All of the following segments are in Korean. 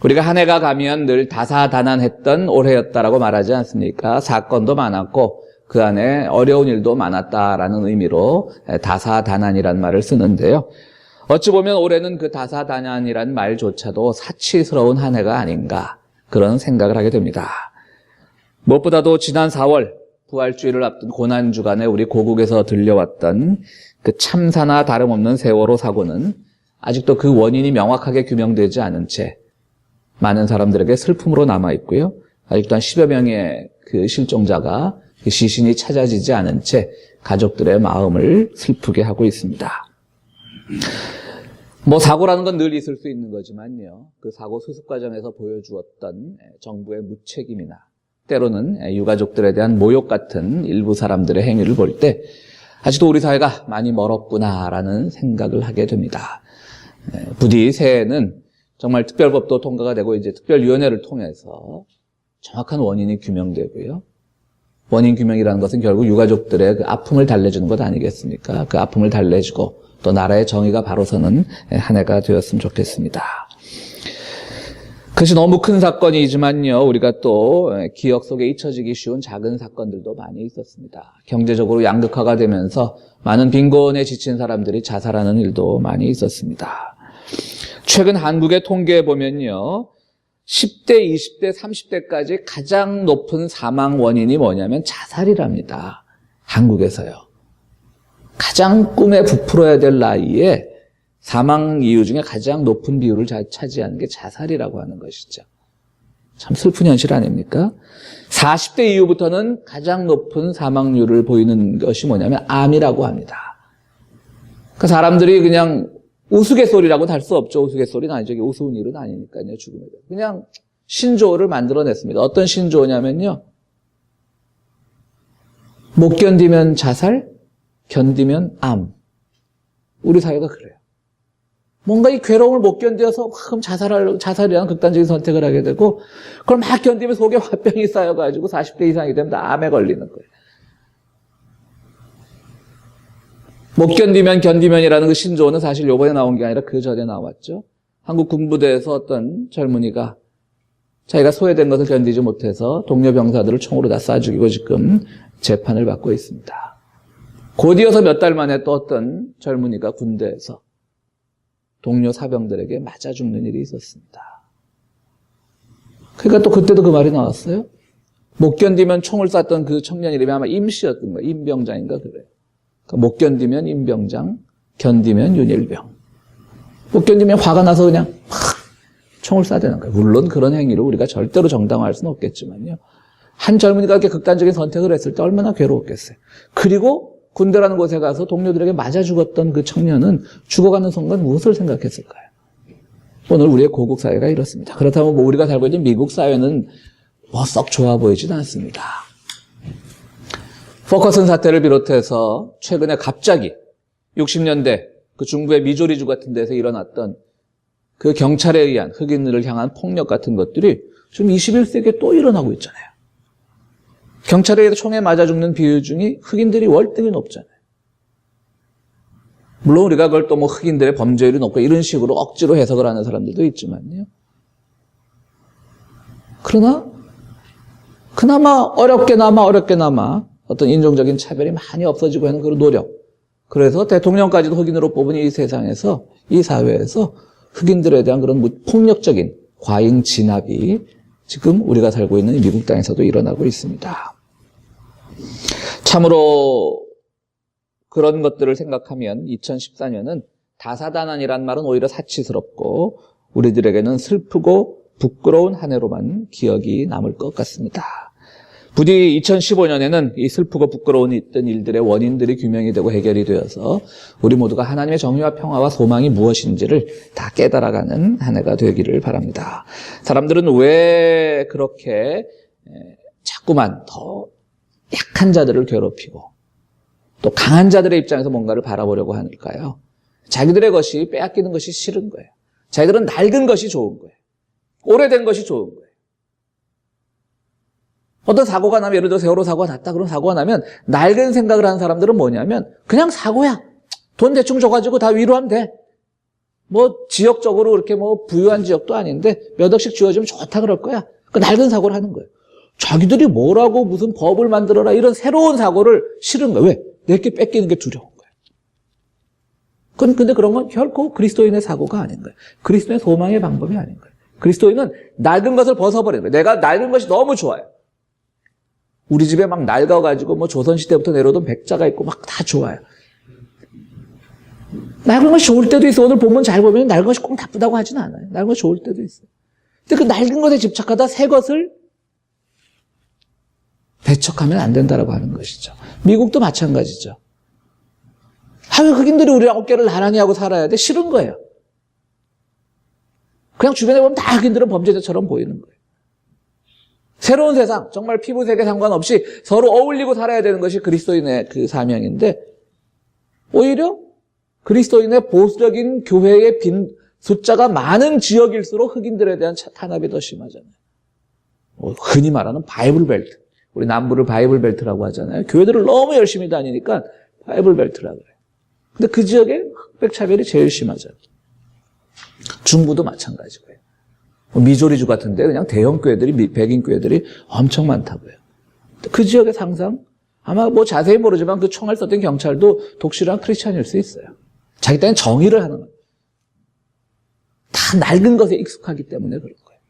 우리가 한 해가 가면 늘 다사다난했던 올해였다라고 말하지 않습니까? 사건도 많았고 그 안에 어려운 일도 많았다라는 의미로 다사다난이란 말을 쓰는데요. 어찌 보면 올해는 그 다사다난이란 말조차도 사치스러운 한 해가 아닌가 그런 생각을 하게 됩니다. 무엇보다도 지난 4월 부활주의를 앞둔 고난주간에 우리 고국에서 들려왔던 그 참사나 다름없는 세월호 사고는 아직도 그 원인이 명확하게 규명되지 않은 채 많은 사람들에게 슬픔으로 남아있고요. 아직도 한 10여 명의 그 실종자가 그 시신이 찾아지지 않은 채 가족들의 마음을 슬프게 하고 있습니다. 사고라는 건 늘 있을 수 있는 거지만요. 그 사고 수습 과정에서 보여주었던 정부의 무책임이나 때로는 유가족들에 대한 모욕 같은 일부 사람들의 행위를 볼 때 아직도 우리 사회가 많이 멀었구나라는 생각을 하게 됩니다. 부디 새해에는 정말 특별법도 통과가 되고 이제 특별위원회를 통해서 정확한 원인이 규명되고요. 원인 규명이라는 것은 결국 유가족들의 그 아픔을 달래주는 것 아니겠습니까? 그 아픔을 달래주고 또 나라의 정의가 바로 서는 한 해가 되었으면 좋겠습니다. 그것이 너무 큰 사건이지만요. 우리가 또 기억 속에 잊혀지기 쉬운 작은 사건들도 많이 있었습니다. 경제적으로 양극화가 되면서 많은 빈곤에 지친 사람들이 자살하는 일도 많이 있었습니다. 최근 한국의 통계에 보면요. 10대, 20대, 30대까지 가장 높은 사망 원인이 뭐냐면 자살이랍니다. 한국에서요. 가장 꿈에 부풀어야 될 나이에 사망 이유 중에 가장 높은 비율을 차지하는 게 자살이라고 하는 것이죠. 참 슬픈 현실 아닙니까? 40대 이후부터는 가장 높은 사망률을 보이는 것이 뭐냐면 암이라고 합니다. 그러니까 사람들이 그냥 우스갯소리라고는 할 수 없죠. 우스갯소리는 아니죠. 우스운 일은 아니니까요. 죽음에 대해. 그냥 신조어를 만들어냈습니다. 어떤 신조어냐면요. 못 견디면 자살, 견디면 암. 우리 사회가 그래요. 뭔가 이 괴로움을 못 견뎌서 그럼 자살이라는 극단적인 선택을 하게 되고 그걸 막 견디면 속에 화병이 쌓여가지고 40대 이상이 되면 암에 걸리는 거예요. 못 견디면 견디면이라는 그 신조어는 사실 요번에 나온 게 아니라 그 전에 나왔죠. 한국 군부대에서 어떤 젊은이가 자기가 소외된 것을 견디지 못해서 동료 병사들을 총으로 다 쏴 죽이고 지금 재판을 받고 있습니다. 곧이어서 몇 달 만에 또 어떤 젊은이가 군대에서 동료 사병들에게 맞아 죽는 일이 있었습니다. 그러니까 또 그때도 그 말이 나왔어요. 못 견디면 총을 쐈던 그 청년 이름이 아마 임씨였던 거예요. 임병장인가 그래요. 그러니까 못 견디면 임병장, 견디면 윤일병. 못 견디면 화가 나서 그냥 막 총을 쏴대는 거예요. 물론 그런 행위를 우리가 절대로 정당화할 수는 없겠지만요. 한 젊은이가 이렇게 극단적인 선택을 했을 때 얼마나 괴로웠겠어요. 그리고 군대라는 곳에 가서 동료들에게 맞아 죽었던 그 청년은 죽어가는 순간 무엇을 생각했을까요? 오늘 우리의 고국 사회가 이렇습니다. 그렇다면 우리가 살고 있는 미국 사회는 썩 좋아 보이지는 않습니다. 포커슨 사태를 비롯해서 최근에 갑자기 60년대 그 중부의 미조리주 같은 데서 일어났던 그 경찰에 의한 흑인들을 향한 폭력 같은 것들이 지금 21세기에 또 일어나고 있잖아요. 경찰에 의해 총에 맞아 죽는 비중이 흑인들이 월등히 높잖아요. 물론 우리가 그걸 또 흑인들의 범죄율이 높고 이런 식으로 억지로 해석을 하는 사람들도 있지만요. 그러나 그나마 어렵게나마 어떤 인종적인 차별이 많이 없어지고 하는 그런 노력. 그래서 대통령까지도 흑인으로 뽑은 이 세상에서, 이 사회에서 흑인들에 대한 그런 폭력적인 과잉 진압이 지금 우리가 살고 있는 미국 땅에서도 일어나고 있습니다. 참으로 그런 것들을 생각하면 2014년은 다사다난이란 말은 오히려 사치스럽고 우리들에게는 슬프고 부끄러운 한 해로만 기억이 남을 것 같습니다. 부디 2015년에는 이 슬프고 부끄러운 있던 일들의 원인들이 규명이 되고 해결이 되어서 우리 모두가 하나님의 정의와 평화와 소망이 무엇인지를 다 깨달아가는 한 해가 되기를 바랍니다. 사람들은 왜 그렇게 자꾸만 더 약한 자들을 괴롭히고 또 강한 자들의 입장에서 뭔가를 바라보려고 하니까요. 자기들의 것이 빼앗기는 것이 싫은 거예요. 자기들은 낡은 것이 좋은 거예요. 오래된 것이 좋은 거예요. 어떤 사고가 나면, 예를 들어 세월호 사고가 났다 그런 사고가 나면 낡은 생각을 하는 사람들은 뭐냐면 그냥 사고야. 돈 대충 줘가지고 다 위로하면 돼. 뭐 지역적으로 그렇게 뭐 부유한 지역도 아닌데 몇 억씩 주어지면 좋다 그럴 거야. 그 낡은 사고를 하는 거예요. 자기들이 뭐라고 무슨 법을 만들어라 이런 새로운 사고를 싫은 거예요. 왜? 내게 뺏기는 게 두려운 거예요. 근데 그런 건 결코 그리스도인의 사고가 아닌 거예요. 그리스도인의 소망의 방법이 아닌 거예요. 그리스도인은 낡은 것을 벗어버리는 거예요. 내가 낡은 것이 너무 좋아요. 우리 집에 막 낡아가지고 뭐 조선시대부터 내려오던 백자가 있고 막 다 좋아요. 낡은 것이 좋을 때도 있어. 오늘 본문 잘 보면 낡은 것이 꼭 나쁘다고 하지는 않아요. 낡은 것이 좋을 때도 있어요. 근데 그 낡은 것에 집착하다 새 것을 배척하면 안 된다라고 하는 것이죠. 미국도 마찬가지죠. 왜 흑인들이 우리 어깨를 나란히 하고 살아야 돼? 싫은 거예요. 그냥 주변에 보면 다 흑인들은 범죄자처럼 보이는 거예요. 새로운 세상, 정말 피부색에 상관없이 서로 어울리고 살아야 되는 것이 그리스도인의 그 사명인데 오히려 그리스도인의 보수적인 교회의 숫자가 많은 지역일수록 흑인들에 대한 탄압이 더 심하잖아요. 흔히 말하는 바이블 벨트. 우리 남부를 바이블 벨트라고 하잖아요. 교회들을 너무 열심히 다니니까 바이블 벨트라고 그래요. 근데 그 지역에 흑백 차별이 제일 심하잖아요. 중부도 마찬가지고요. 미조리주 같은데 그냥 대형 교회들이, 백인 교회들이 엄청 많다고요. 그 지역의 상상, 아마 뭐 자세히 모르지만 그 총알 쐈던 경찰도 독실한 크리스찬일 수 있어요. 자기 딴 정의를 하는 거예요. 다 낡은 것에 익숙하기 때문에 그런 거예요.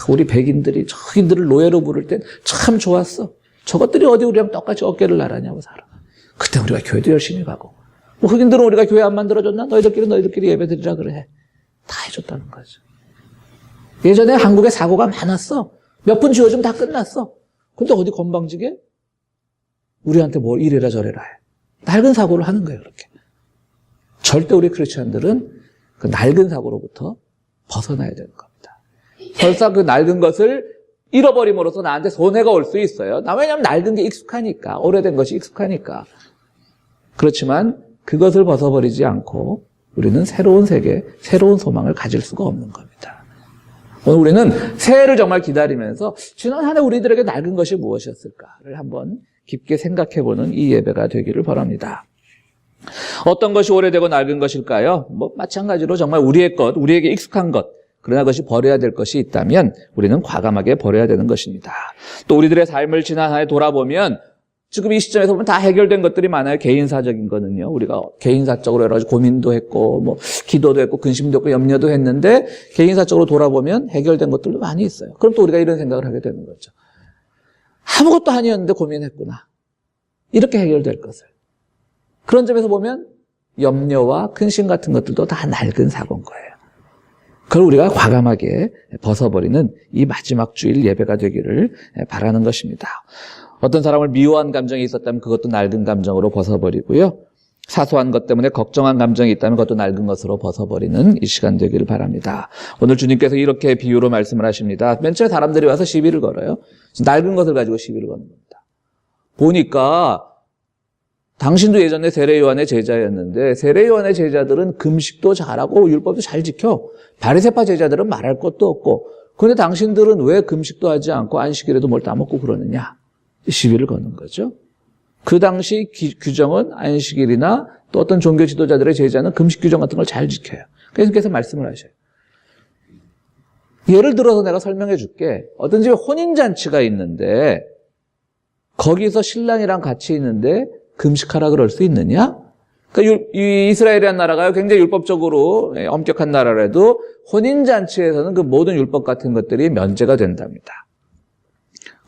우리 백인들이 흑인들을 노예로 부를 땐 참 좋았어. 저것들이 어디 우리랑 똑같이 어깨를 나란히 하고 살아. 그때 우리가 교회도 열심히 가고. 뭐 흑인들은 우리가 교회 안 만들어줬나? 너희들끼리 예배 드리라 그래. 다 해줬다는 거죠. 예전에 한국에 사고가 많았어. 몇 분 지어주면 다 끝났어. 근데 어디 건방지게 우리한테 뭘 이래라 저래라 해. 낡은 사고를 하는 거예요, 그렇게. 절대 우리 크리스천들은 그 낡은 사고로부터 벗어나야 되는 겁니다. 설사 그 낡은 것을 잃어버림으로써 나한테 손해가 올 수 있어요. 왜냐하면 낡은 게 익숙하니까, 오래된 것이 익숙하니까. 그렇지만 그것을 벗어버리지 않고 우리는 새로운 세계, 새로운 소망을 가질 수가 없는 겁니다. 오늘 우리는 새해를 정말 기다리면서 지난 한 해 우리들에게 낡은 것이 무엇이었을까를 한번 깊게 생각해보는 이 예배가 되기를 바랍니다. 어떤 것이 오래되고 낡은 것일까요? 뭐 마찬가지로 정말 우리의 것, 우리에게 익숙한 것, 그러나 그것이 버려야 될 것이 있다면 우리는 과감하게 버려야 되는 것입니다. 또 우리들의 삶을 지난 한 해 돌아보면 지금 이 시점에서 보면 다 해결된 것들이 많아요. 개인사적인 거는요. 우리가 개인사적으로 여러 가지 고민도 했고 뭐 기도도 했고 근심도 했고 염려도 했는데 개인사적으로 돌아보면 해결된 것들도 많이 있어요. 그럼 또 우리가 이런 생각을 하게 되는 거죠. 아무것도 아니었는데 고민했구나. 이렇게 해결될 것을. 그런 점에서 보면 염려와 근심 같은 것들도 다 낡은 사고인 거예요. 그걸 우리가 과감하게 벗어버리는 이 마지막 주일 예배가 되기를 바라는 것입니다. 어떤 사람을 미워한 감정이 있었다면 그것도 낡은 감정으로 벗어버리고요. 사소한 것 때문에 걱정한 감정이 있다면 그것도 낡은 것으로 벗어버리는 이 시간 되기를 바랍니다. 오늘 주님께서 이렇게 비유로 말씀을 하십니다. 맨 처음에 사람들이 와서 시비를 걸어요. 낡은 것을 가지고 시비를 거는 겁니다. 보니까 당신도 예전에 세례요한의 제자였는데 세례요한의 제자들은 금식도 잘하고 율법도 잘 지켜. 바리새파 제자들은 말할 것도 없고. 그런데 당신들은 왜 금식도 하지 않고 안식일에도 뭘 따먹고 그러느냐. 시비를 거는 거죠. 그 당시 규정은 안식일이나 또 어떤 종교 지도자들의 제자는 금식 규정 같은 걸 잘 지켜요. 그래서 말씀을 하셔요. 예를 들어서 내가 설명해 줄게. 어떤 집에 혼인잔치가 있는데 거기서 신랑이랑 같이 있는데 금식하라 그럴 수 있느냐? 그러니까 이 이스라엘이라는 나라가 굉장히 율법적으로 엄격한 나라라도 혼인잔치에서는 그 모든 율법 같은 것들이 면제가 된답니다.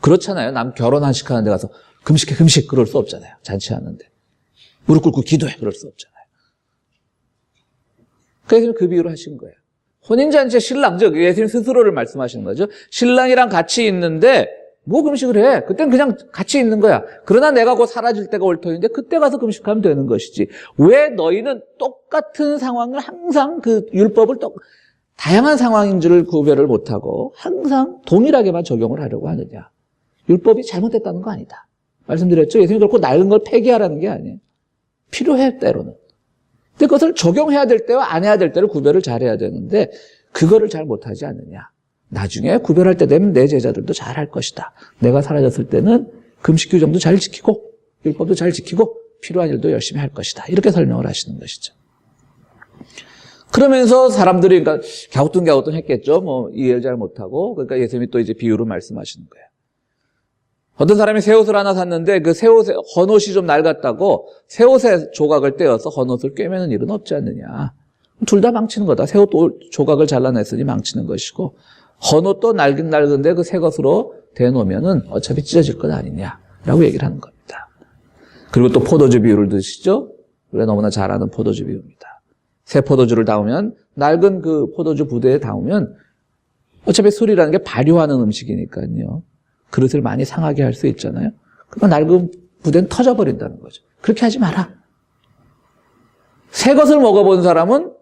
그렇잖아요. 남 결혼한식 하는 데 가서 금식해, 금식 그럴 수 없잖아요. 잔치하는데. 무릎 꿇고 기도해 그럴 수 없잖아요. 그래서 그 비유를 하신 거예요. 혼인잔치에 신랑, 즉 예수님 스스로를 말씀하시는 거죠. 신랑이랑 같이 있는데 뭐 금식을 해? 그때는 그냥 같이 있는 거야. 그러나 내가 곧 사라질 때가 올 터인데 그때 가서 금식하면 되는 것이지. 왜 너희는 똑같은 상황을 항상 그 율법을 다양한 상황인 줄을 구별을 못하고 항상 동일하게만 적용을 하려고 하느냐. 율법이 잘못됐다는 거 아니다. 말씀드렸죠. 예수님이 결코 낡은 걸 폐기하라는 게 아니에요. 필요해 때로는. 근데 그것을 적용해야 될 때와 안 해야 될 때를 구별을 잘해야 되는데 그거를 잘 못하지 않느냐. 나중에 구별할 때 되면 내 제자들도 잘할 것이다. 내가 사라졌을 때는 금식 규정도 잘 지키고 율법도 잘 지키고 필요한 일도 열심히 할 것이다. 이렇게 설명을 하시는 것이죠. 그러면서 사람들이 그러니까 갸우뚱갸우뚱 했겠죠. 뭐 이해를 잘 못하고. 그러니까 예수님이 또 이제 비유로 말씀하시는 거예요. 어떤 사람이 새 옷을 하나 샀는데 그 새 옷에 헌옷이 좀 낡았다고 새 옷의 조각을 떼어서 헌옷을 꿰매는 일은 없지 않느냐. 둘 다 망치는 거다. 새 옷 조각을 잘라냈으니 망치는 것이고 헌옷도 낡긴 낡은데 그 새 것으로 대놓으면은 어차피 찢어질 것 아니냐라고 얘기를 하는 겁니다. 그리고 또 포도주 비유를 드시죠. 우리가 너무나 잘 아는 포도주 비유입니다. 새 포도주를 담으면 낡은 그 포도주 부대에 담으면 어차피 술이라는 게 발효하는 음식이니까요. 그릇을 많이 상하게 할 수 있잖아요. 그러니까 낡은 부대는 터져버린다는 거죠. 그렇게 하지 마라. 새 것을 먹어본 사람은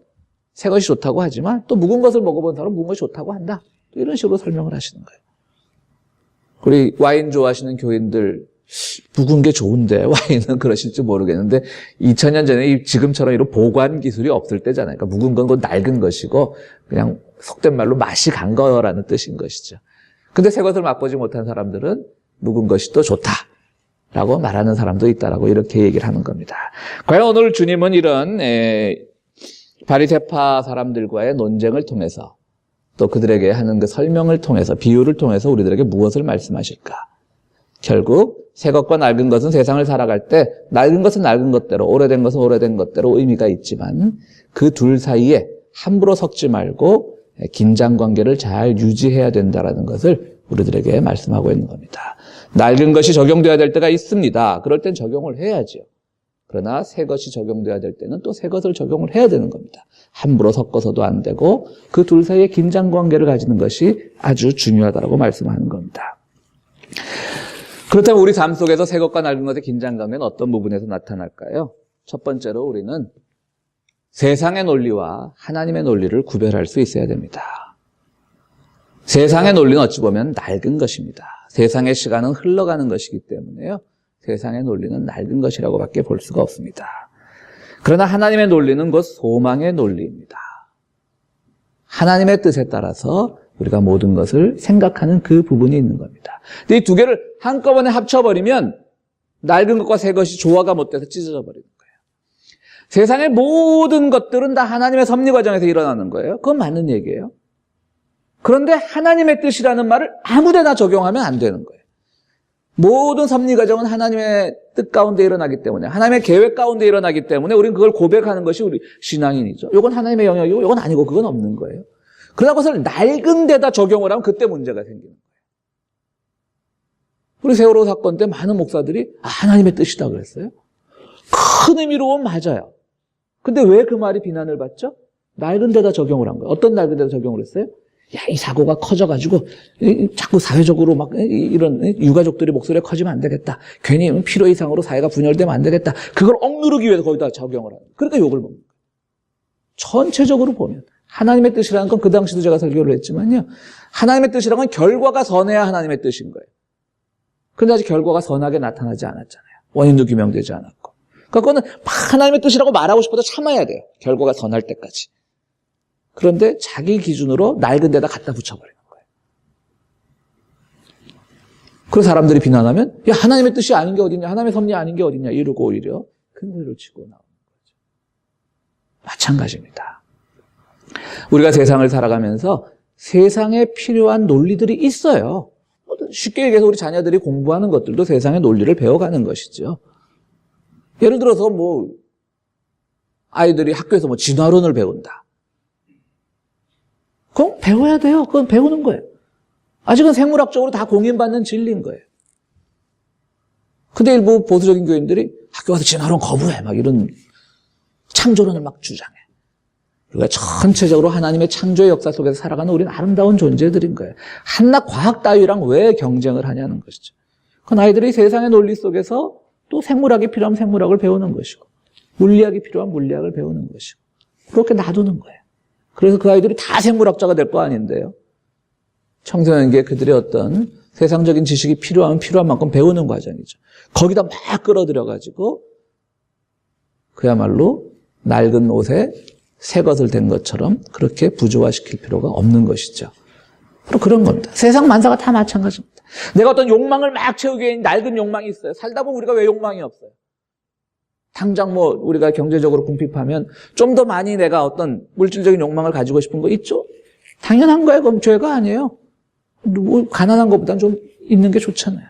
새 것이 좋다고 하지만 또 묵은 것을 먹어본 사람은 묵은 것이 좋다고 한다. 이런 식으로 설명을 하시는 거예요. 우리 와인 좋아하시는 교인들 묵은 게 좋은데 와인은 그러실지 모르겠는데 2000년 전에 지금처럼 이런 보관 기술이 없을 때잖아요. 그러니까 묵은 건 낡은 것이고 그냥 속된 말로 맛이 간 거라는 뜻인 것이죠. 근데 새 것을 맛보지 못한 사람들은 묵은 것이 또 좋다라고 말하는 사람도 있다라고 이렇게 얘기를 하는 겁니다. 과연 오늘 주님은 이런 바리새파 사람들과의 논쟁을 통해서 또 그들에게 하는 그 설명을 통해서 비유를 통해서 우리들에게 무엇을 말씀하실까? 결국 새 것과 낡은 것은 세상을 살아갈 때 낡은 것은 낡은 것대로 오래된 것은 오래된 것대로 의미가 있지만 그 둘 사이에 함부로 섞지 말고 긴장관계를 잘 유지해야 된다는 것을 우리들에게 말씀하고 있는 겁니다. 낡은 것이 적용돼야 될 때가 있습니다. 그럴 땐 적용을 해야죠. 그러나 새 것이 적용돼야 될 때는 또 새 것을 적용을 해야 되는 겁니다. 함부로 섞어서도 안 되고 그 둘 사이에 긴장관계를 가지는 것이 아주 중요하다고 말씀하는 겁니다. 그렇다면 우리 삶 속에서 새 것과 낡은 것의 긴장관계는 어떤 부분에서 나타날까요? 첫 번째로 우리는 세상의 논리와 하나님의 논리를 구별할 수 있어야 됩니다. 세상의 논리는 어찌 보면 낡은 것입니다. 세상의 시간은 흘러가는 것이기 때문에요. 세상의 논리는 낡은 것이라고밖에 볼 수가 없습니다. 그러나 하나님의 논리는 곧 소망의 논리입니다. 하나님의 뜻에 따라서 우리가 모든 것을 생각하는 그 부분이 있는 겁니다. 근데 이 두 개를 한꺼번에 합쳐버리면 낡은 것과 새 것이 조화가 못 돼서 찢어져 버리는 거예요. 세상의 모든 것들은 다 하나님의 섭리 과정에서 일어나는 거예요. 그건 맞는 얘기예요. 그런데 하나님의 뜻이라는 말을 아무데나 적용하면 안 되는 거예요. 모든 섭리 과정은 하나님의 뜻 가운데 일어나기 때문에 하나님의 계획 가운데 일어나기 때문에 우리는 그걸 고백하는 것이 우리 신앙인이죠. 이건 하나님의 영역이고 이건 아니고 그건 없는 거예요. 그러다 그것을 낡은 데다 적용을 하면 그때 문제가 생기는 거예요. 우리 세월호 사건 때 많은 목사들이 하나님의 뜻이다 그랬어요. 큰 의미로 보면 맞아요. 근데 왜 그 말이 비난을 받죠? 낡은 데다 적용을 한 거예요. 어떤 낡은 데다 적용을 했어요? 야, 이 사고가 커져가지고 자꾸 사회적으로 막 이런 유가족들이 목소리가 커지면 안 되겠다. 괜히 필요 이상으로 사회가 분열되면 안 되겠다. 그걸 억누르기 위해서 거기다 적용을 하는 거예요. 그러니까 욕을 먹는 거예요. 전체적으로 보면 하나님의 뜻이라는 건 그 당시도 제가 설교를 했지만요. 하나님의 뜻이라는 건 결과가 선해야 하나님의 뜻인 거예요. 그런데 아직 결과가 선하게 나타나지 않았잖아요. 원인도 규명되지 않았고. 그러니까 그거는 하나님의 뜻이라고 말하고 싶어도 참아야 돼요. 결과가 선할 때까지. 그런데 자기 기준으로 낡은 데다 갖다 붙여버리는 거예요. 그래서 사람들이 비난하면 야, 하나님의 뜻이 아닌 게 어딨냐, 하나님의 섭리 아닌 게 어딨냐 이러고 오히려 큰 소리를 치고 나오는 거죠. 마찬가지입니다. 우리가 세상을 살아가면서 세상에 필요한 논리들이 있어요. 쉽게 얘기해서 우리 자녀들이 공부하는 것들도 세상의 논리를 배워가는 것이죠. 예를 들어서 아이들이 학교에서 진화론을 배운다. 그건 배워야 돼요. 그건 배우는 거예요. 아직은 생물학적으로 다 공인받는 진리인 거예요. 근데 일부 보수적인 교인들이 학교 가서 진화론 거부해. 막 이런 창조론을 막 주장해. 우리가 전체적으로 하나님의 창조의 역사 속에서 살아가는 우리는 아름다운 존재들인 거예요. 한낱 과학 따위랑 왜 경쟁을 하냐는 것이죠. 그건 아이들이 세상의 논리 속에서 또 생물학이 필요하면 생물학을 배우는 것이고 물리학이 필요하면 물리학을 배우는 것이고 그렇게 놔두는 거예요. 그래서 그 아이들이 다 생물학자가 될 거 아닌데요. 청소년기에 그들의 어떤 세상적인 지식이 필요하면 필요한 만큼 배우는 과정이죠. 거기다 막 끌어들여가지고 그야말로 낡은 옷에 새 것을 댄 것처럼 그렇게 부조화시킬 필요가 없는 것이죠. 바로 그런 겁니다. 세상 만사가 다 마찬가지입니다. 내가 어떤 욕망을 막 채우기 위해 낡은 욕망이 있어요. 살다 보면 우리가 왜 욕망이 없어요? 당장 뭐 우리가 경제적으로 궁핍하면 좀 더 많이 내가 어떤 물질적인 욕망을 가지고 싶은 거 있죠? 당연한 거예요. 그럼 죄가 아니에요. 뭐 가난한 것보다는 좀 있는 게 좋잖아요.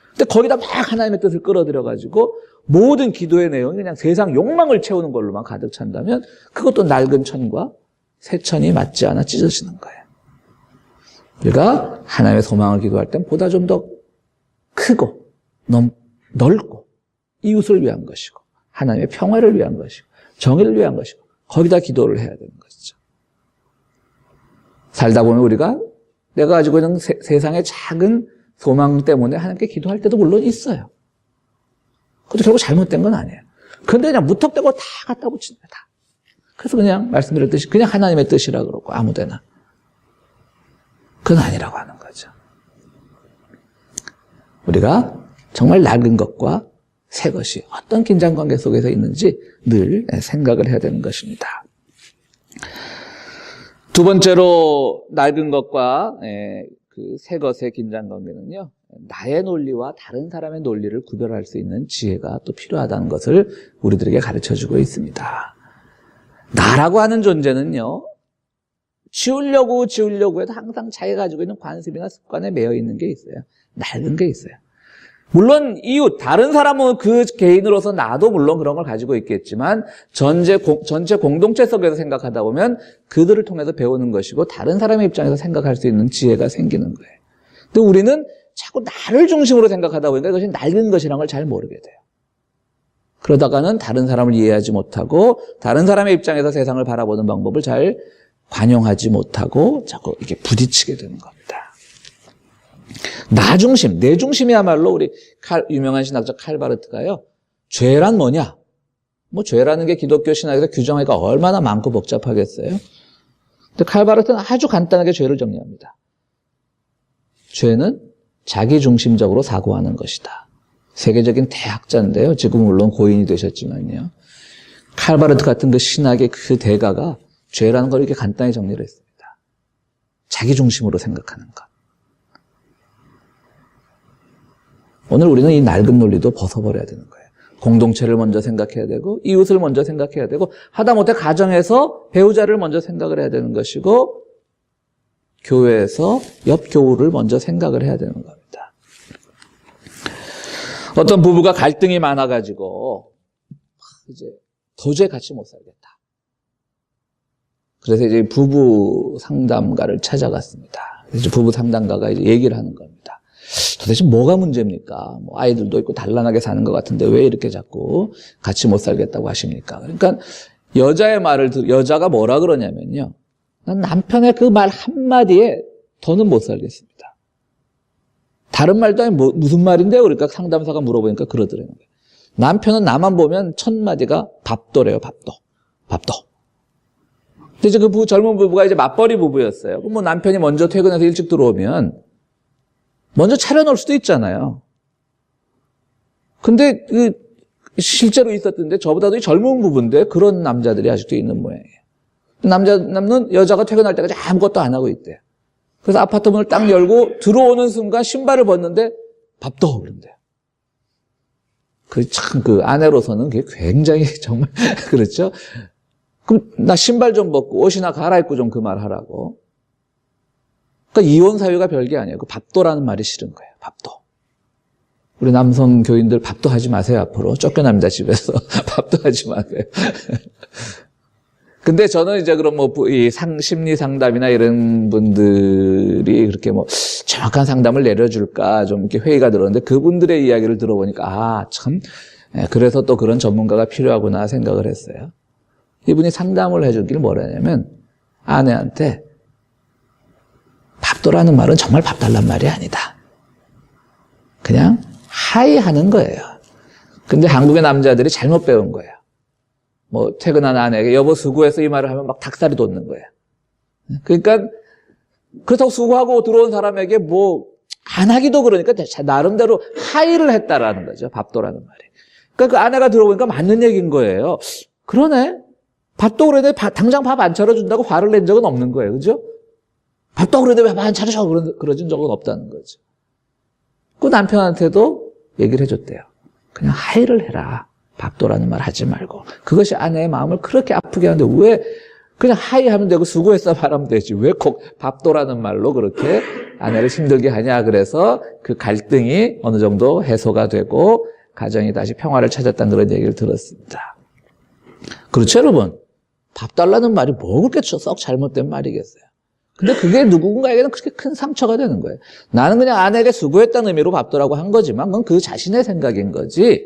근데 거기다 막 하나님의 뜻을 끌어들여가지고 모든 기도의 내용이 그냥 세상 욕망을 채우는 걸로만 가득 찬다면 그것도 낡은 천과 새 천이 맞지 않아 찢어지는 거예요. 우리가 하나님의 소망을 기도할 땐 보다 좀 더 크고 넓고 이웃을 위한 것이고 하나님의 평화를 위한 것이고 정의를 위한 것이고 거기다 기도를 해야 되는 것이죠. 살다 보면 우리가 내가 가지고 있는 세상의 작은 소망 때문에 하나님께 기도할 때도 물론 있어요. 그것도 결국 잘못된 건 아니에요. 그런데 그냥 무턱대고 다 갖다 붙인다. 다. 그래서 그냥 말씀드렸듯이 그냥 하나님의 뜻이라 그러고 아무데나. 그건 아니라고 하는 거죠. 우리가 정말 낡은 것과 새 것이 어떤 긴장관계 속에서 있는지 늘 생각을 해야 되는 것입니다. 두 번째로 낡은 것과 그 새 것의 긴장관계는요. 나의 논리와 다른 사람의 논리를 구별할 수 있는 지혜가 또 필요하다는 것을 우리들에게 가르쳐주고 있습니다. 나라고 하는 존재는요. 지우려고 해도 항상 자기가 가지고 있는 관습이나 습관에 매여 있는 게 있어요. 낡은 게 있어요. 물론 이웃, 다른 사람은 그 개인으로서 나도 물론 그런 걸 가지고 있겠지만 전체 공동체 속에서 생각하다 보면 그들을 통해서 배우는 것이고 다른 사람의 입장에서 생각할 수 있는 지혜가 생기는 거예요. 근데 우리는 자꾸 나를 중심으로 생각하다 보니까 그것이 낡은 것이라는 걸 잘 모르게 돼요. 그러다가는 다른 사람을 이해하지 못하고 다른 사람의 입장에서 세상을 바라보는 방법을 잘 관용하지 못하고 자꾸 이렇게 부딪히게 되는 겁니다. 나 중심, 내 중심이야말로 우리 유명한 신학자 칼바르트가요. 죄란 뭐냐? 뭐 죄라는 게 기독교 신학에서 규정하기가 얼마나 많고 복잡하겠어요. 근데 칼바르트는 아주 간단하게 죄를 정리합니다. 죄는 자기중심적으로 사고하는 것이다. 세계적인 대학자인데요. 지금 물론 고인이 되셨지만요. 칼바르트 같은 그 신학의 그 대가가 죄라는 걸 이렇게 간단히 정리를 했습니다. 자기중심으로 생각하는 것. 오늘 우리는 이 낡은 논리도 벗어버려야 되는 거예요. 공동체를 먼저 생각해야 되고 이웃을 먼저 생각해야 되고 하다못해 가정에서 배우자를 먼저 생각을 해야 되는 것이고 교회에서 옆 교우를 먼저 생각을 해야 되는 겁니다. 어떤 부부가 갈등이 많아가지고 이제 도저히 같이 못 살겠다. 그래서 이제 부부 상담가를 찾아갔습니다. 그래서 부부 상담가가 이제 얘기를 하는 겁니다. 도대체 뭐가 문제입니까? 뭐 아이들도 있고 단란하게 사는 것 같은데 왜 이렇게 자꾸 같이 못 살겠다고 하십니까? 그러니까 여자가 뭐라 그러냐면요. 난 남편의 그 말 한마디에 더는 못 살겠습니다. 다른 말도 아니 무슨 말인데요? 그러니까 상담사가 물어보니까 그러더라고요. 남편은 나만 보면 첫 마디가 밥도래요, 밥도. 근데 이제 그 젊은 부부가 이제 맞벌이 부부였어요. 그럼 뭐 남편이 먼저 퇴근해서 일찍 들어오면 먼저 차려놓을 수도 있잖아요. 근데 실제로 있었던데 저보다도 젊은 부부인데 그런 남자들이 아직도 있는 모양이에요. 남는 여자가 퇴근할 때까지 아무것도 안 하고 있대요. 그래서 아파트 문을 딱 열고 들어오는 순간 신발을 벗는데 밥도 그런대요. 그 아내로서는 그게 굉장히 정말 그렇죠. 그럼 나 신발 좀 벗고 옷이나 갈아입고 좀 그 말 하라고. 그러니까 이혼 사유가 별게 아니에요. 그 밥도라는 말이 싫은 거예요. 밥도. 우리 남성 교인들 밥도 하지 마세요. 앞으로 쫓겨납니다. 집에서. 밥도 하지 마세요. 근데 저는 이제 그럼 이 심리 상담이나 이런 분들이 그렇게 정확한 상담을 내려줄까 좀 이렇게 회의가 들었는데 그분들의 이야기를 들어보니까 참 그래서 또 그런 전문가가 필요하구나 생각을 했어요. 이분이 상담을 해주길 뭐라냐면 아내한테 밥도라는 말은 정말 밥 달란 말이 아니다. 그냥 하이 하는 거예요. 근데 한국의 남자들이 잘못 배운 거예요. 퇴근한 아내에게 여보 수고해서 이 말을 하면 막 닭살이 돋는 거예요. 그러니까 그렇다고 수고하고 들어온 사람에게 안 하기도 그러니까 나름대로 하이를 했다라는 거죠. 밥도라는 말이. 그러니까 그 아내가 들어보니까 맞는 얘기인 거예요. 그러네. 밥도 그러네. 당장 밥 안 차려준다고 화를 낸 적은 없는 거예요. 그죠? 밥도 그러네. 왜 밥 안 차려줘? 그러진 적은 없다는 거죠. 그 남편한테도 얘기를 해줬대요. 그냥 하이를 해라. 밥도라는 말 하지 말고. 그것이 아내의 마음을 그렇게 아프게 하는데 왜 그냥 하이 하면 되고 수고했어 말하면 되지. 왜 꼭 밥도라는 말로 그렇게 아내를 힘들게 하냐. 그래서 그 갈등이 어느 정도 해소가 되고 가정이 다시 평화를 찾았다는 그런 얘기를 들었습니다. 그렇죠, 여러분? 밥 달라는 말이 뭐 그렇게 썩 잘못된 말이겠어요. 근데 그게 누군가에게는 그렇게 큰 상처가 되는 거예요. 나는 그냥 아내에게 수고했다는 의미로 밥도라고 한 거지만 그건 그 자신의 생각인 거지.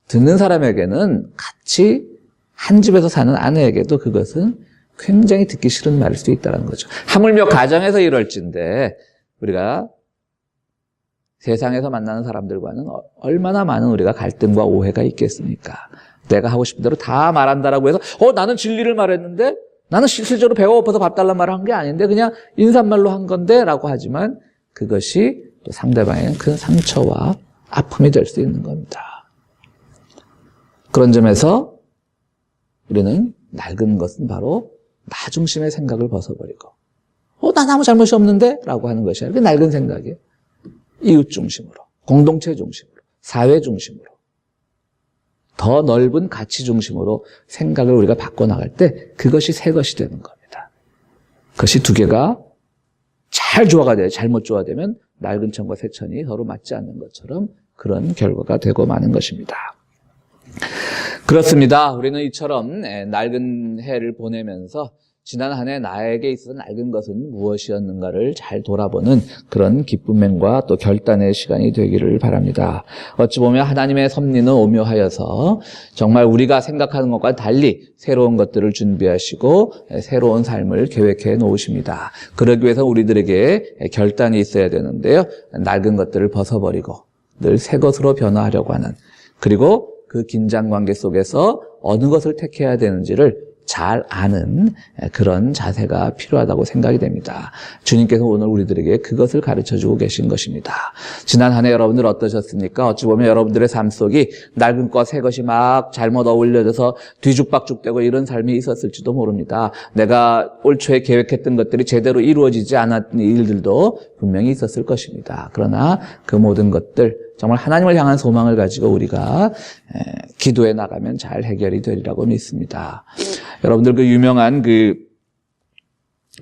듣는 사람에게는 같이 한 집에서 사는 아내에게도 그것은 굉장히 듣기 싫은 말일 수 있다는 거죠. 하물며 가정에서 이럴진데 우리가 세상에서 만나는 사람들과는 얼마나 많은 우리가 갈등과 오해가 있겠습니까? 내가 하고 싶은 대로 다 말한다라고 해서 나는 진리를 말했는데 나는 실질적으로 배가 고파서 밥 달란 말을 한 게 아닌데 그냥 인사말로 한 건데 라고 하지만 그것이 또 상대방에게는 큰 상처와 아픔이 될 수 있는 겁니다. 그런 점에서 우리는 낡은 것은 바로 나 중심의 생각을 벗어버리고 난 아무 잘못이 없는데? 라고 하는 것이 아니라 낡은 생각이에요. 이웃 중심으로, 공동체 중심으로, 사회 중심으로 더 넓은 가치 중심으로 생각을 우리가 바꿔나갈 때 그것이 새 것이 되는 겁니다. 그것이 두 개가 잘 조화가 돼요. 잘못 조화되면 낡은 천과 새 천이 서로 맞지 않는 것처럼 그런 결과가 되고 마는 것입니다. 그렇습니다. 우리는 이처럼 낡은 해를 보내면서 지난 한 해 나에게 있어서 낡은 것은 무엇이었는가를 잘 돌아보는 그런 기쁨과 또 결단의 시간이 되기를 바랍니다. 어찌 보면 하나님의 섭리는 오묘하여서 정말 우리가 생각하는 것과 달리 새로운 것들을 준비하시고 새로운 삶을 계획해 놓으십니다. 그러기 위해서 우리들에게 결단이 있어야 되는데요. 낡은 것들을 벗어버리고 늘 새 것으로 변화하려고 하는, 그리고 그 긴장 관계 속에서 어느 것을 택해야 되는지를 잘 아는 그런 자세가 필요하다고 생각이 됩니다. 주님께서 오늘 우리들에게 그것을 가르쳐주고 계신 것입니다. 지난 한 해 여러분들 어떠셨습니까? 어찌 보면 여러분들의 삶 속이 낡은 것 새 것이 막 잘못 어울려져서 뒤죽박죽되고 이런 삶이 있었을지도 모릅니다. 내가 올 초에 계획했던 것들이 제대로 이루어지지 않았던 일들도 분명히 있었을 것입니다. 그러나 그 모든 것들 정말 하나님을 향한 소망을 가지고 우리가 기도해 나가면 잘 해결이 되리라고 믿습니다. 여러분들 그 유명한 그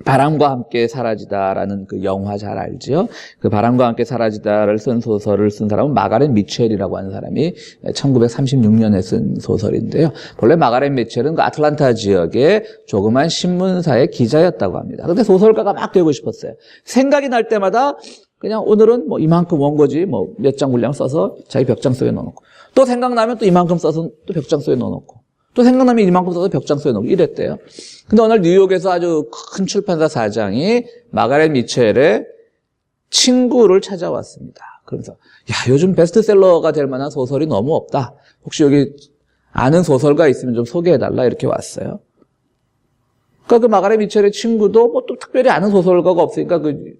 바람과 함께 사라지다라는 그 영화 잘 알지요? 그 바람과 함께 사라지다를 쓴 소설을 쓴 사람은 마가렛 미첼이라고 하는 사람이 1936년에 쓴 소설인데요. 본래 마가렛 미첼은 그 아틀란타 지역의 조그만 신문사의 기자였다고 합니다. 그런데 소설가가 막 되고 싶었어요. 생각이 날 때마다 그냥 오늘은 뭐 이만큼 원고지 뭐 몇 장 분량 써서 자기 벽장 속에 넣어놓고, 또 생각나면 또 이만큼 써서 또 벽장 속에 넣어놓고, 또 생각나면 이만큼 써서 벽장 속에 넣고 이랬대요. 근데 오늘 뉴욕에서 아주 큰 출판사 사장이 마가렛 미첼의 친구를 찾아왔습니다. 그러면서 야, 요즘 베스트셀러가 될 만한 소설이 너무 없다. 혹시 여기 아는 소설가 있으면 좀 소개해달라 이렇게 왔어요. 그러니까 그 마가렛 미첼의 친구도 뭐 또 특별히 아는 소설가가 없으니까 그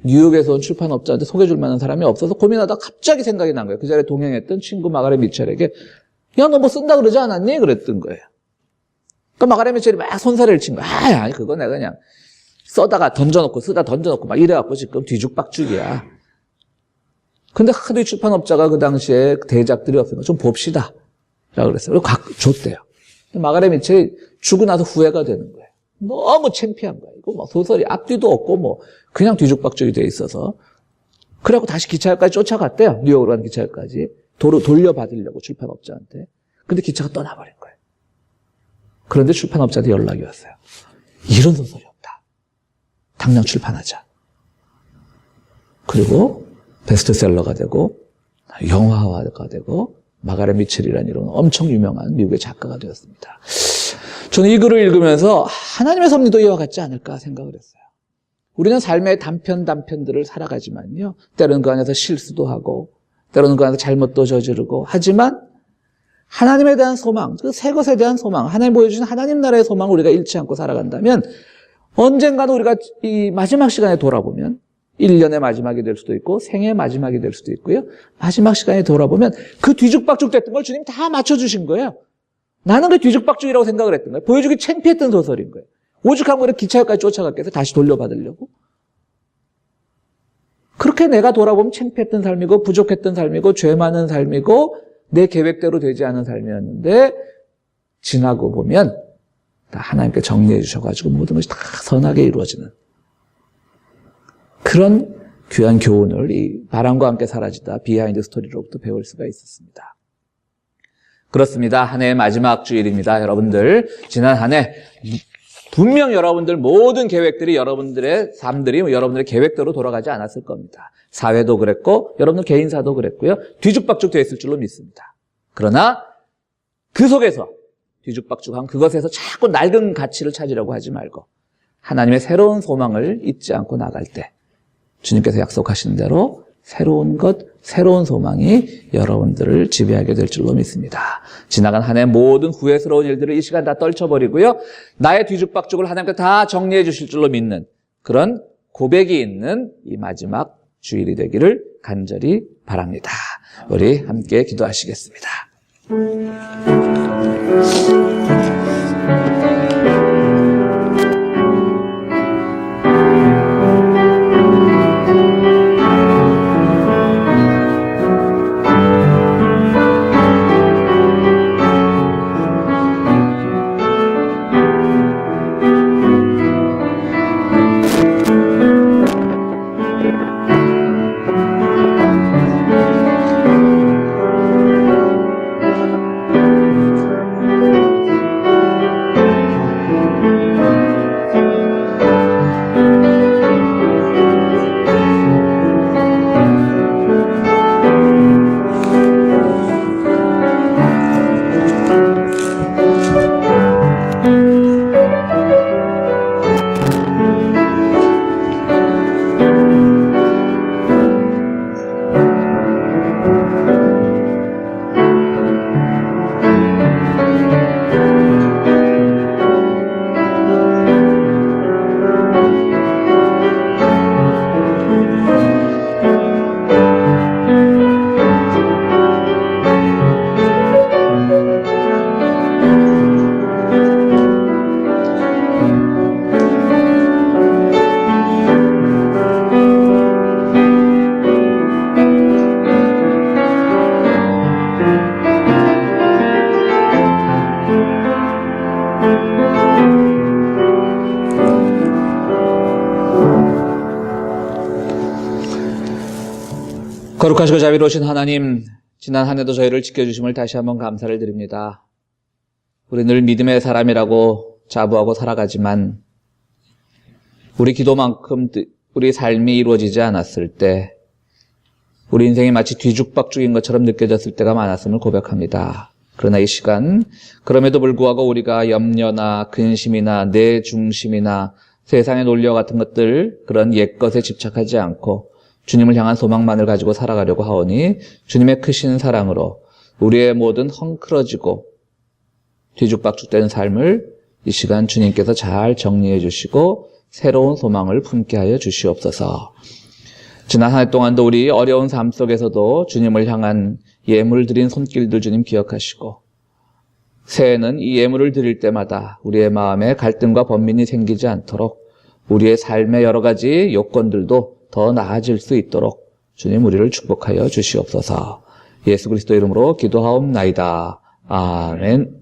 뉴욕에서 온 출판업자한테 소개해줄 만한 사람이 없어서 고민하다가 갑자기 생각이 난 거예요. 그 자리에 동행했던 친구 마가렛 미첼에게 야, 너 뭐 쓴다 그러지 않았니? 그랬던 거예요. 그러니까 마가렛 미첼이 막 손사래를 친 거야. 아니, 그거 내가 그냥 써다가 던져놓고 쓰다 던져놓고 막 이래갖고 지금 뒤죽박죽이야. 근데 하도 이 출판업자가 그 당시에 대작들이 없으니까 좀 봅시다. 라고 그랬어요. 그리고 줬대요. 마가렛 미첼이 주고 나서 후회가 되는 거예요. 너무 창피한 거야. 이거 뭐 소설이 앞뒤도 없고 뭐 그냥 뒤죽박죽이 돼 있어서. 그래갖고 다시 기차역까지 쫓아갔대요. 뉴욕으로 가는 기차역까지. 돌려받으려고 출판업자한테. 근데 기차가 떠나버린 거예요. 그런데 출판업자한테 연락이 왔어요. 이런 소설이 없다. 당장 출판하자. 그리고 베스트셀러가 되고 영화화가 되고 마가렛 미첼이라는 이런 엄청 유명한 미국의 작가가 되었습니다. 저는 이 글을 읽으면서 하나님의 섭리도 이와 같지 않을까 생각을 했어요. 우리는 삶의 단편들을 살아가지만요. 때로는 그 안에서 실수도 하고 때로는 그 안에서 잘못도 저지르고 하지만 하나님에 대한 소망, 그 새 것에 대한 소망, 하나님 보여주신 하나님 나라의 소망을 우리가 잃지 않고 살아간다면 언젠가는 우리가 이 마지막 시간에 돌아보면 1년의 마지막이 될 수도 있고 생의 마지막이 될 수도 있고요. 마지막 시간에 돌아보면 그 뒤죽박죽 됐던 걸 주님 다 맞춰주신 거예요. 나는 그 뒤죽박죽이라고 생각을 했던 거예요. 보여주기 창피했던 소설인 거예요. 오죽하면 그래 기차역까지 쫓아갔겠어요. 다시 돌려받으려고. 그렇게 내가 돌아보면 창피했던 삶이고 부족했던 삶이고 죄 많은 삶이고 내 계획대로 되지 않은 삶이었는데 지나고 보면 다 하나님께 정리해 주셔가지고 모든 것이 다 선하게 이루어지는 그런 귀한 교훈을 이 바람과 함께 사라지다 비하인드 스토리로부터 배울 수가 있었습니다. 그렇습니다. 한 해의 마지막 주일입니다. 여러분들 지난 한 해 분명 여러분들 모든 계획들이 여러분들의 삶들이 여러분들의 계획대로 돌아가지 않았을 겁니다. 사회도 그랬고 여러분들 개인사도 그랬고요. 뒤죽박죽 됐을 줄로 믿습니다. 그러나 그 속에서 뒤죽박죽한 그것에서 자꾸 낡은 가치를 찾으려고 하지 말고 하나님의 새로운 소망을 잊지 않고 나갈 때 주님께서 약속하신 대로 새로운 것, 새로운 소망이 여러분들을 지배하게 될 줄로 믿습니다. 지나간 한 해 모든 후회스러운 일들을 이 시간 다 떨쳐버리고요. 나의 뒤죽박죽을 하나님께 다 정리해 주실 줄로 믿는 그런 고백이 있는 이 마지막 주일이 되기를 간절히 바랍니다. 우리 함께 기도하시겠습니다. 거룩하시고 자비로우신 하나님, 지난 한 해도 저희를 지켜주심을 다시 한번 감사를 드립니다. 우리 늘 믿음의 사람이라고 자부하고 살아가지만 우리 기도만큼 우리 삶이 이루어지지 않았을 때 우리 인생이 마치 뒤죽박죽인 것처럼 느껴졌을 때가 많았음을 고백합니다. 그러나 이 시간 그럼에도 불구하고 우리가 염려나 근심이나 내 중심이나 세상의 논리와 같은 것들 그런 옛것에 집착하지 않고 주님을 향한 소망만을 가지고 살아가려고 하오니 주님의 크신 사랑으로 우리의 모든 헝클어지고 뒤죽박죽되는 삶을 이 시간 주님께서 잘 정리해 주시고 새로운 소망을 품게 하여 주시옵소서. 지난 한 해 동안도 우리 어려운 삶 속에서도 주님을 향한 예물 드린 손길들 주님 기억하시고 새해는 이 예물을 드릴 때마다 우리의 마음에 갈등과 번민이 생기지 않도록 우리의 삶의 여러 가지 요건들도 더 나아질 수 있도록 주님 우리를 축복하여 주시옵소서. 예수 그리스도 이름으로 기도하옵나이다. 아멘.